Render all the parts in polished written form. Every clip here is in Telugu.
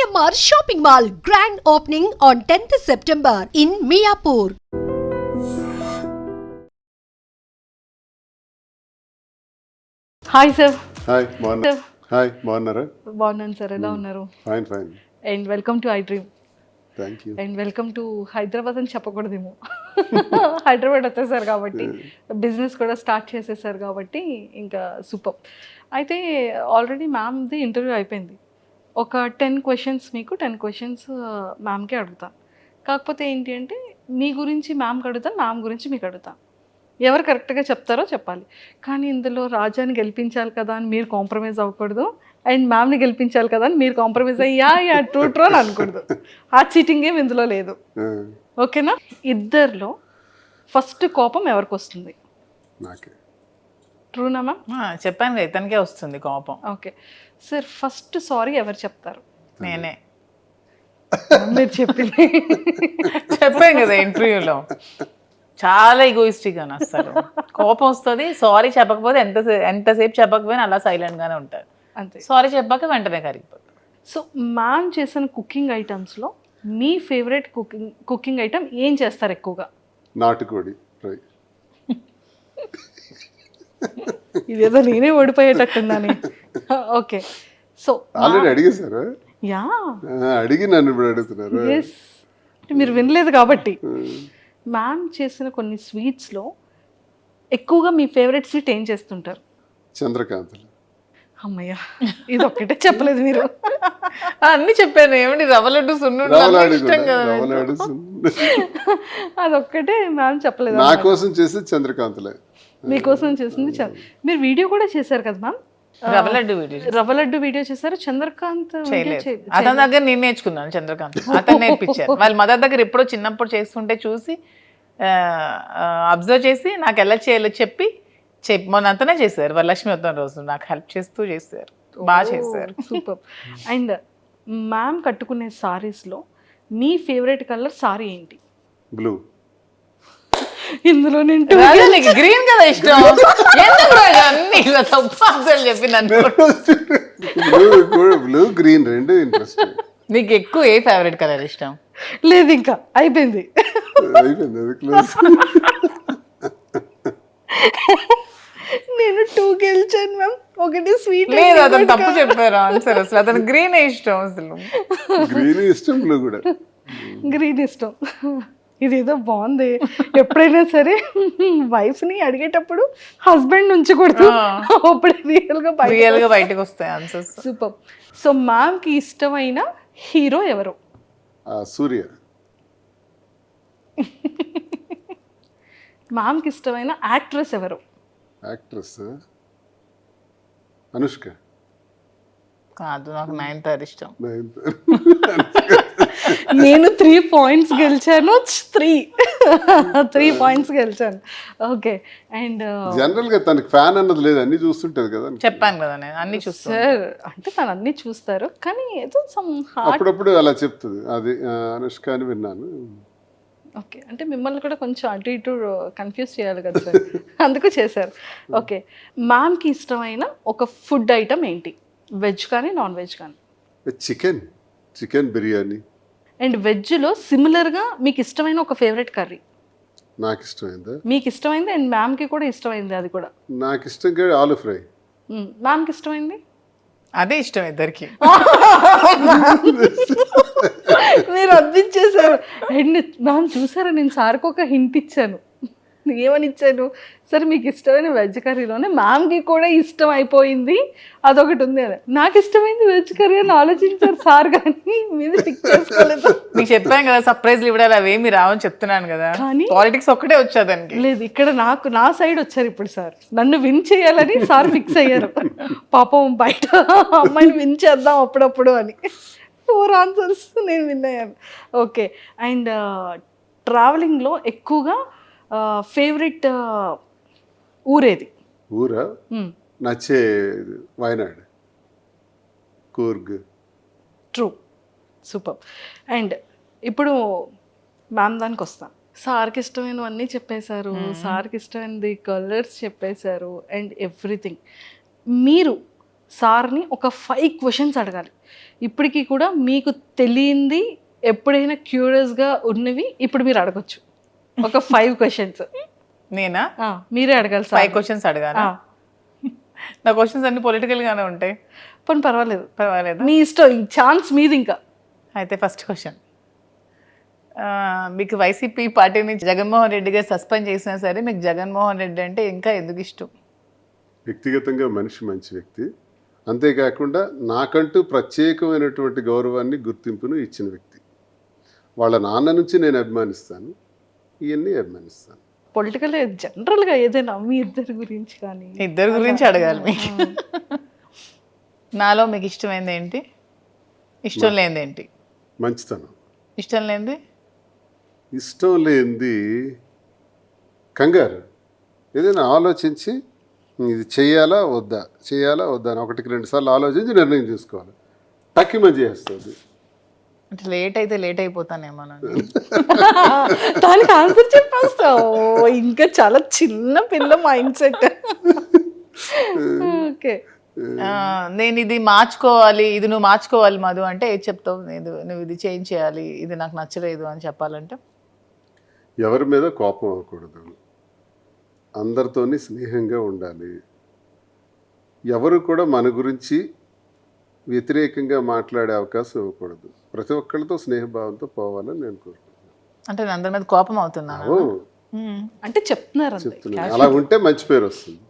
GMR Shopping Mall grand opening on 10th September in Miapur. Hi sir. Hi బాగున్నా. హాయ్ బాగున్నారా? బాగున్నాను సార్, ఎలా ఉన్నారు? Fine fine. And welcome to I dream. Thank you. And welcome to Hyderabad అని చెప్పకూడదేమో, హైదరాబాద్ వచ్చేసారు కాబట్టి, బిజినెస్ కూడా స్టార్ట్ చేసేసారు కాబట్టి ఇంకా సూపర్. అయితే ఆల్రెడీ మ్యామ్ది ఇంటర్వ్యూ అయిపోయింది. ఒక 10 క్వశ్చన్స్ మీకు, 10 క్వశ్చన్స్ మ్యామ్కే అడుగుతాను. కాకపోతే ఏంటి అంటే మీ గురించి మ్యామ్కి అడుగుతాను, మ్యామ్ గురించి మీకు అడుగుతాను. ఎవరు కరెక్ట్గా చెప్తారో చెప్పాలి. కానీ ఇందులో రాజాని గెలిపించాలి కదా అని మీరు కాంప్రమైజ్ అవ్వకూడదు, అండ్ మ్యామ్ని గెలిపించాలి కదా అని మీరు కాంప్రమైజ్ అయ్యా ట్రూ అని అనకూడదు. ఆ చీటింగ్ ఏమి ఇందులో లేదు, ఓకేనా? ఇద్దరిలో ఫస్ట్ కోపం ఎవరికి వస్తుంది? నాకే. ట్రూనా మ్యామ్? చెప్పాను కదా, ఇతనికే వస్తుంది కోపం. ఓకే సార్, ఫస్ట్ సారీ ఎవరు చెప్తారు? నేనే. మీరు చెప్పింది చెప్పాను కదా ఇంటర్వ్యూలో, చాలా ఈగోయిస్టిక్ అని. అసలు కోపం వస్తుంది, సారీ చెప్పకపోతే ఎంతసేపు చెప్పకపోయినా అలా సైలెంట్గానే ఉంటారు. అంతే. సారీ చెప్పాక వెంటనే కరిగిపోతారు. సో మ్యామ్ చేసిన కుకింగ్ ఐటమ్స్లో మీ ఫేవరెట్ కుకింగ్ ఐటమ్ ఏం చేస్తారు ఎక్కువగా? నాటుకోడి ఫ్రై. ఇదేదో నేనే ఓడిపోయేటట్టుందని. ఓకే, సో ఆల్రెడీ అడిగేశారు. యా, అడిగి నన్ను ఇప్పుడు అడుగుతున్నారు. ఎస్, మీరు వినలేదు కాబట్టి. మ్యామ్ చేసిన కొన్ని స్వీట్స్లో ఎక్కువగా మీ ఫేవరెట్ స్వీట్ ఏం చేస్తుంటారు? చంద్రకాంతలు. అమ్మయ్య, ఇది ఒక్కటే చెప్పలేదు మీరు. అన్ని చెప్పాను. ఏమండి, రవ్వ లడ్డు సున్నుండలు ఇష్టం కదా. అదొక్కటే మ్యామ్ చెప్పలేదు. నా కోసం చేసేది చంద్రకాంతలే. మీకోసం చేసింది మీరు వీడియో కూడా చేశారు కదా మ్యామ్? రవ్వ లడ్డు వీడియో చేశారు. చంద్రకాంత్ అతని దగ్గర నేను నేర్చుకున్నాను. చంద్రకాంత్ అతను నేర్పించారు. వాళ్ళ మదర్ దగ్గర ఎప్పుడో చిన్నప్పుడు చేస్తుంటే చూసి అబ్జర్వ్ చేసి నాకు ఎలా చేయాలో చెప్పి మొన్న అంతనే చేశారు. వాళ్ళ లక్ష్మీ వద్దన రోజు నాకు హెల్ప్ చేస్తూ చేశారు, బాగా చేశారు. సూపర్. అండ్ మ్యామ్ కట్టుకునే సారీస్లో మీ ఫేవరెట్ కలర్ సారీ ఏంటి? బ్లూ. ఇందులో నీకు గ్రీన్ కదా ఇష్టం. అన్ని చెప్పి నన్ను బ్లూ గ్రీన్ రెండు ఇంట్రెస్ట్. నీకు ఎక్కువ ఏ ఫేవరెట్ కలర్ ఇష్టం? లేదు, ఇంకా అయిపోయింది. నేను 2 గెలిచాను మ్యామ్, ఒకటి స్వీట్. లేదు, అతను తప్పు చెప్పారు ఆన్సర్. అసలు అతను గ్రీన్ ఇష్టం. అసలు గ్రీన్ ఇష్టం, బ్లూ కూడా. గ్రీన్ ఇష్టం. ఇదేదో బాగుంది. ఎప్పుడైనా సరే వైఫ్ని అడిగేటప్పుడు హస్బెండ్ నుంచి కొడుతూ అప్పుడు రియల్గా బయటకు వస్తాయి ఆన్సర్స్. సూపర్. సో మ్యామ్కి ఇష్టమైన హీరో ఎవరు? సూర్య. మ్యామ్కి ఇష్టమైన యాక్ట్రెస్ ఎవరు? యాక్ట్రెస్ అనుష్క. కాదు, నాకు నయనతార ఇష్టం. నేను 3 పాయింట్స్ గెలిచాను. 3 పాయింట్స్ గెలిచాను. ఓకే. అండ్ జనరల్ గా తనకి ఫ్యాన్ అన్నది లేదు, అన్ని చూస్తుంటది కదా. చెప్పాను కదా, నేను అన్ని చూస్తాను సార్. అంటే తను అన్ని చూస్తారు, కానీ ఏదో సమ్ అప్పుడప్పుడు అలా చెప్తుంది. అది అనుష్క అని విన్నాను. ఓకే, అంటే మిమ్మల్ని కూడా కొంచెం అటు ఇటు కన్ఫ్యూజ్ చేయాలి కదా సార్, అందుకు చేశారు. ఓకే, మ్యామ్కి ఇష్టమైన ఒక ఫుడ్ ఐటమ్ ఏంటి? వెజ్ కానీ నాన్ వెజ్ కానీ? చికెన్ బిర్యానీ. అండ్ వెజ్లో సిమిలర్గా మీకు ఇష్టమైన ఒక ఫేవరెట్ కర్రీ? నాకు ఇష్టమైందా? మీకు ఇష్టమైంది అండ్ మ్యామ్కి కూడా ఇష్టమైంది అది కూడా? నాకు ఇష్టం ఆలు ఫ్రై. మ్యామ్కి ఇష్టమైంది? అదే ఇష్టం ఇద్దరికి. మీరు అందించేశారు. అండ్ మ్యామ్ చూసారా, నేను సార్కి ఒక హింట్ ఇచ్చాను. ఏమని ఇచ్చాను? సరే మీకు ఇష్టమైన వెజ్ కర్రీలోనే మ్యామ్కి కూడా ఇష్టం అయిపోయింది అదొకటి ఉంది అని. నాకు ఇష్టమైంది వెజ్ కర్రీ అని ఆలోచించారు సార్, కానీ మీద పిక్ చేసుకోలేదు. మీకు చెప్పాను కదా, సర్ప్రైజ్లు ఇవ్వడాలి అవేమి రావని చెప్తున్నాను కదా. కానీ పాలిటిక్స్ ఒక్కటే వచ్చేదానికి లేదు. ఇక్కడ నా సైడ్ వచ్చారు ఇప్పుడు సార్. నన్ను విన్ చేయాలని సార్ ఫిక్స్ అయ్యారు. పాపం బయట అమ్మాయిని విన్ చేద్దాం అప్పుడప్పుడు అని 4 ఆన్సర్స్ నేను విన్ అయ్యాను. ఓకే. అండ్ ట్రావెలింగ్లో ఎక్కువగా ఫేవరెట్ ఊరేది? ఊరా నచ్చే Wayanad, Coorg. True, super. And ఇప్పుడు మ్యామ్ దానికి వస్తాం. సార్కి ఇష్టమైనవన్నీ చెప్పేశారు, సార్కి ఇష్టమైనది కలర్స్ చెప్పేశారు అండ్ ఎవ్రీథింగ్. మీరు సార్ని ఒక 5 క్వశ్చన్స్ అడగాలి. ఇప్పటికీ కూడా మీకు తెలియంది ఎప్పుడైనా క్యూరియస్గా ఉన్నవి ఇప్పుడు మీరు అడగొచ్చు. ఒక 5 క్వశ్చన్స్ నేనా మీరే అడగాలి 5 సార్. క్వశ్చన్స్ అడగాలి. నా క్వశ్చన్స్ అన్ని పొలిటికల్ గానే ఉంటాయి. పని పర్వాలేదు, పర్వాలేదు. మీ ఇష్టం, ఈ ఛాన్స్ మీది. ఇంకా అయితే ఫస్ట్ క్వశ్చన్, మీకు వైసీపీ పార్టీ నుంచి జగన్మోహన్ రెడ్డి గారు సస్పెండ్ చేసినా సరే మీకు జగన్మోహన్ రెడ్డి అంటే ఇంకా ఎందుకు ఇష్టం? వ్యక్తిగతంగా మనిషి మంచి వ్యక్తి, అంతేకాకుండా నాకంటూ ప్రత్యేకమైనటువంటి గౌరవాన్ని గుర్తింపును ఇచ్చిన వ్యక్తి. వాళ్ళ నాన్న నుంచి నేను అభిమానిస్తాను, ఇవన్నీ అభిమానిస్తాను. పొలిటికల్ జనరల్గా ఏదైనా మీ ఇద్దరి గురించి కానీ. ఇద్దరు గురించి అడగాలి మీకు. నాలో మీకు ఇష్టమైంది ఏంటి, ఇష్టం లేనిది ఏంటి? మంచితనం. ఇష్టం లేనిది? ఇష్టం లేనిది కంగారు. ఏదైనా ఆలోచించి ఇది చేయాలా వద్దా అని 1-2 సార్లు ఆలోచించి నిర్ణయం తీసుకోవాలి. టక్కిమని చేస్తుంది. అంటే లేట్ అయితే లేట్ అయిపోతానేమోనండి. దానికి ఆన్సర్ చెప్పేస్తావు. ఇంకా చాలా చిన్న పిల్ల మైండ్ సెట్. ఓకే, నేను ఇది మార్చుకోవాలి, ఇది నువ్వు మార్చుకోవాలి మధు అంటే ఏది చెప్తావు? నువ్వు ఇది చేంజ్ చేయాలి, ఇది నాకు నచ్చలేదు అని చెప్పాలంటే? ఎవరి మీద కోపం అవ్వకూడదు, అందరితోని స్నేహంగా ఉండాలి, ఎవరు కూడా మన గురించి వ్యతిరేకంగా మాట్లాడే అవకాశం ఇవ్వకూడదు, ప్రతి ఒక్కరితో స్నేహభావంతో పోవాలని నేను కోరుకుంటున్నాను. అంటే నేను అందరి మీద కోపం అవుతున్నాను అంటే చెప్తున్నారు. అలా ఉంటే మంచి పేరు వస్తుంది.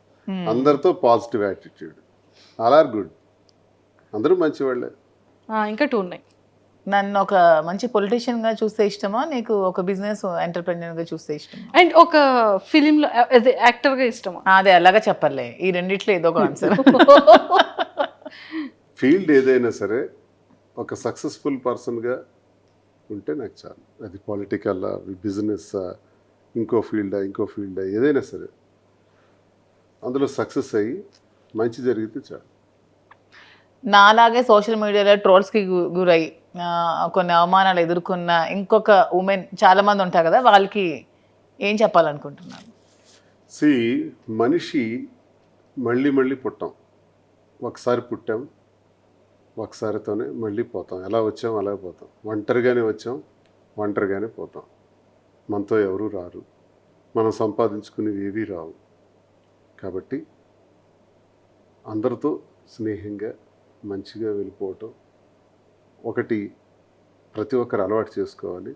అందరితో positive attitude, all are good, అందరూ మంచివాళ్ళే. ఇంకా 2 ఉన్నాయి. నన్ను ఒక మంచి పొలిటీషియన్ గా చూస్తే ఇష్టమా, నీకు ఒక బిజినెస్ ఎంటర్ప్రెన్యూర్ గా చూస్తే ఇష్టమా, అండ్ ఒక ఫిలింలో యాక్టర్ గా ఇష్టమా? అదే అలాగా చెప్పలే, ఈ రెండిట్లో ఏదో ఒక ఆన్సర్. ఫీల్డ్ ఏదైనా సరే ఒక సక్సెస్ఫుల్ పర్సన్గా ఉంటే నాకు చాలు. అది పొలిటికల్, బిజినెస్, ఇంకో ఫీల్డా ఏదైనా సరే అందులో సక్సెస్ అయ్యి మంచి జరిగితే చాలు. నాలాగే సోషల్ మీడియాలో ట్రోల్స్కి గురై కొన్ని అవమానాలు ఎదుర్కొన్న ఇంకొక ఉమెన్ చాలామంది ఉంటారు కదా, వాళ్ళకి ఏం చెప్పాలనుకుంటున్నాను? మనిషి మళ్ళీ పుట్టాం. ఒకసారి పుట్టాం, ఒకసారితోనే మళ్ళీ పోతాం. ఎలా వచ్చాం అలా పోతాం. ఒంటరిగానే వచ్చాం, ఒంటరిగానే పోతాం. మనతో ఎవరు రారు, మనం సంపాదించుకునేవి ఏవీ రావు. కాబట్టి అందరితో స్నేహంగా మంచిగా వెళ్ళిపోవటం ఒకటి ప్రతి ఒక్కరు అలవాటు చేసుకోవాలి.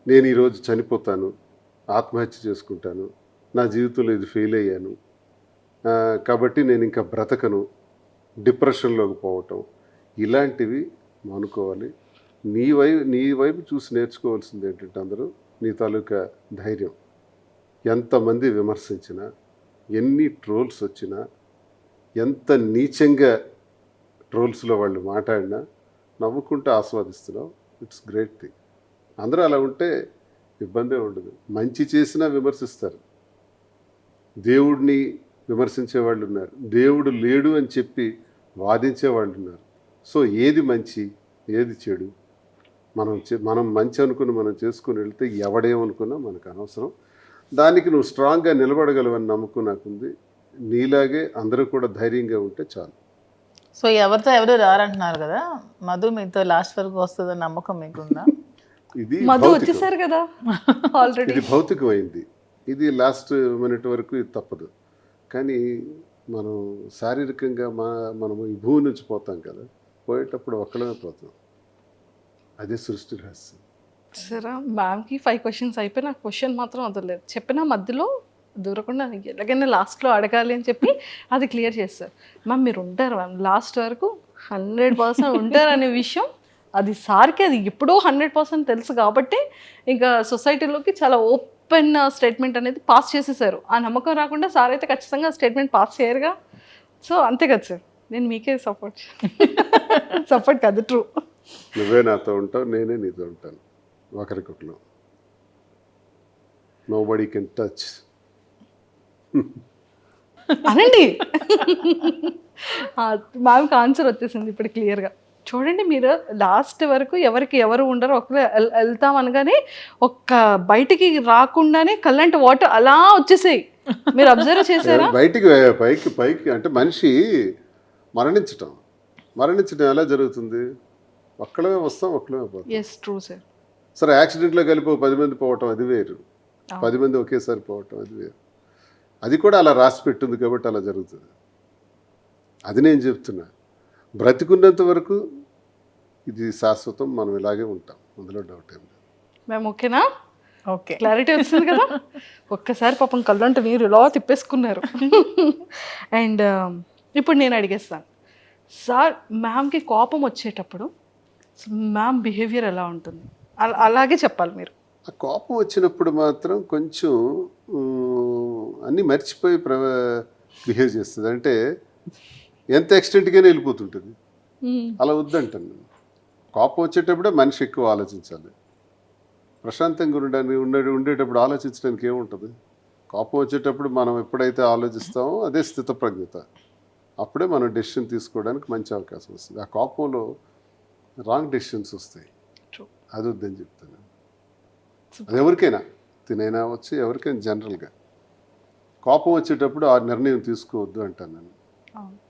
నేను ఈరోజు చనిపోతాను, ఆత్మహత్య చేసుకుంటాను, నా జీవితంలో ఇది ఫెయిల్ అయ్యాను కాబట్టి నేను ఇంకా బ్రతకను, డిప్రెషన్లోకి పోవటం, ఇలాంటివి మానుకోవాలి. నీ వైపు చూసి నేర్చుకోవాల్సింది ఏంటంటే అందరూ నీ తాలూకా ధైర్యం. ఎంతమంది విమర్శించినా, ఎన్ని ట్రోల్స్ వచ్చినా, ఎంత నీచంగా ట్రోల్స్లో వాళ్ళు మాట్లాడినా నవ్వుకుంటూ ఆస్వాదిస్తున్నావు. It's great thing. అందరూ అలా ఉంటే ఇబ్బందే ఉండదు. మంచి చేసినా విమర్శిస్తారు. దేవుడిని విమర్శించే వాళ్ళు ఉన్నారు, దేవుడు లేడు అని చెప్పి వాదించే వాళ్ళు ఉన్నారు. సో ఏది మంచి ఏది చెడు మనం మంచి అనుకుని మనం చేసుకుని వెళ్తే ఎవడేమనుకున్నా మనకు అనవసరం. దానికి నువ్వు స్ట్రాంగ్గా నిలబడగలవని నమ్మకం నాకుంది. నీలాగే అందరూ కూడా ధైర్యంగా ఉంటే చాలు. సో ఎవరితో ఎవరు రారంటున్నారు కదా, మధు మీతో లాస్ట్ వరకు వస్తుందని నమ్మకం మీకుందా? ఇది మధు వచ్చేసారు కదా ఆల్రెడీ. ఇది భౌతికమైంది. ఇది లాస్ట్ మినిట్ వరకు ఇది తప్పదు. కానీ మనం శారీరకంగా మనము ఈ భూమి నుంచి పోతాం కదా, పోయేటప్పుడు ఒక్కడమే పోతాం. అదే సృష్టి రహస్యం. సరే, మ్యామ్కి 5 క్వశ్చన్స్ అయిపోయి నాకు క్వశ్చన్ మాత్రం వదలలేదు. చెప్పిన మధ్యలో దూరకుండా ఎలాగైనా లాస్ట్లో అడగాలి అని చెప్పి అది క్లియర్ చేస్తారు. మ్యామ్ మీరు ఉంటారు మ్యామ్ లాస్ట్ వరకు 100% ఉంటారు అనే విషయం అది సార్కి అది ఎప్పుడో 100% తెలుసు కాబట్టి ఇంకా సొసైటీలోకి చాలా ఓపెన్ స్టేట్మెంట్ అనేది పాస్ చేసేసారు. ఆ నమ్మకం రాకుండా సార్ అయితే ఖచ్చితంగా స్టేట్మెంట్ పాస్ చేయరుగా. సో అంతే కదా సార్, నేను మీకే సపోర్ట్ కాదు, ట్రూ. నువ్వే నాతో ఉంటావు, నేనే నీతో ఉంటాను. ఒకరికొకరు. Nobody can touch. అనండి. మ్యామ్కి ఆన్సర్ వచ్చేసింది ఇప్పుడు క్లియర్గా. చూడండి, మీరు లాస్ట్ వరకు ఎవరికి ఎవరు ఉండరు, ఒకరు వెళ్తాం అనగానే ఒక్క బయటికి రాకుండానే కల్లంటి వాటర్ అలా వచ్చేసాయి. మీరు అబ్జర్వ్ చేశారా? బయటికి పైకి అంటే మనిషి మరణించడం ఎలా జరుగుతుంది? ఒక్కళ్ళమే వస్తాం, ఒక్కళ్ళమే పోతాం. Yes true sir. సరే యాక్సిడెంట్లో కలిపి 10 మంది పోవటం అది వేరు, 10 మంది ఒకేసారి పోవటం అది వేరు. అది కూడా అలా రాసి పెట్టింది కాబట్టి అలా జరుగుతుంది. అది నేను చెప్తున్నా. బ్రతికున్నంత వరకు ఇది శాశ్వతం, మనం ఇలాగే ఉంటాం, అందులో డౌట్ ఏం లేదు. మేము ఓకేనా? ఓకే. క్లారిటీ వచ్చింది కదా. ఒక్కసారి పాపం కళ్ళంట నీరు ఇలా తిప్పేసుకున్నారు. అండ్ ఇప్పుడు నేను అడిగేస్తాను సార్, మ్యామ్కి కోపం వచ్చేటప్పుడు మ్యామ్ బిహేవియర్ ఎలా ఉంటుంది? అలాగే చెప్పాలి మీరు. ఆ కోపం వచ్చినప్పుడు మాత్రం కొంచెం అన్నీ మర్చిపోయి బిహేవ్ చేస్తుంది. అంటే ఎంత ఎక్స్టెంట్గానే వెళ్ళిపోతుంటుంది. అలా వద్దంటాను నేను. కోపం వచ్చేటప్పుడే మనిషి ఎక్కువ ఆలోచించాలి. ప్రశాంతంగా ఉండేటప్పుడు ఆలోచించడానికి ఏముంటుంది? కోపం వచ్చేటప్పుడు మనం ఎప్పుడైతే ఆలోచిస్తామో అదే స్థితప్రజ్ఞత. అప్పుడే మనం డెసిషన్ తీసుకోవడానికి మంచి అవకాశం వస్తుంది. ఆ కోపంలో రాంగ్ డెసిషన్స్ వస్తాయి. True. అది వద్దని చెప్తాను. అది ఎవరికైనా, తినైనా వచ్చి ఎవరికైనా జనరల్గా కోపం వచ్చేటప్పుడు ఆ నిర్ణయం తీసుకోవద్దు అంటాను నేను.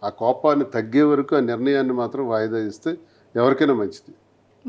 ఆ కోపాన్ని తగ్గే వరకు ఆ నిర్ణయాన్ని మాత్రం వాయిదా ఇస్తే ఎవరికైనా మంచిది.